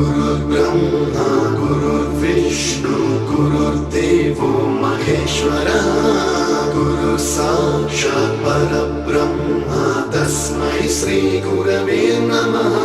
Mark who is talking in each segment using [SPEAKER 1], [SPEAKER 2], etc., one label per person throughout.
[SPEAKER 1] गुरुर्ब्रह्मा गुरुर्विष्णु गुरुर्देवो महेश्वरा गुरु साक्षात् परब्रह्म तस्मै श्री गुरवे नमः।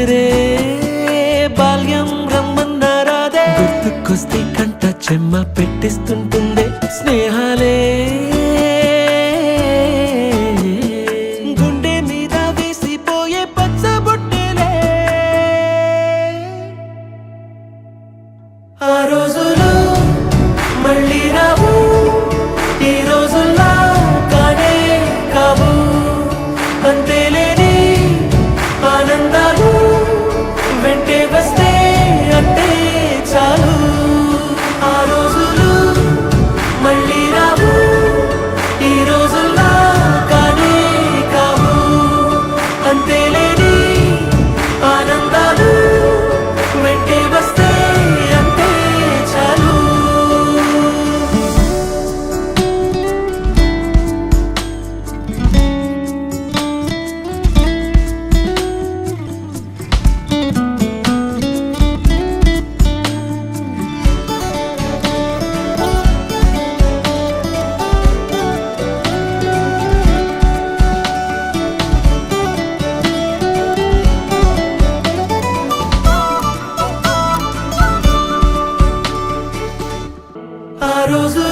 [SPEAKER 2] రే బాల్యం రమ్మన్నారాదే గుర్తుకొస్తే కంట చెమ్మ పెట్టిస్తుంటుందే స్నేహాలే గుండె మీద వేసిపోయే పచ్చబొట్టెలే ఆ రోజులు మళ్ళీ రావు ఈ రోజుల్లా కానే కావు అంతేలేని ఆనందాలు వెంటే వస్తే అంటే చాలు ఆ రోజులు మళ్ళీ రావు ఈ రోజుల్లా కానే కావు అంతేలేని ఆనందాలు వెంటే వస్తే అంటే చాలు ఆ రోజు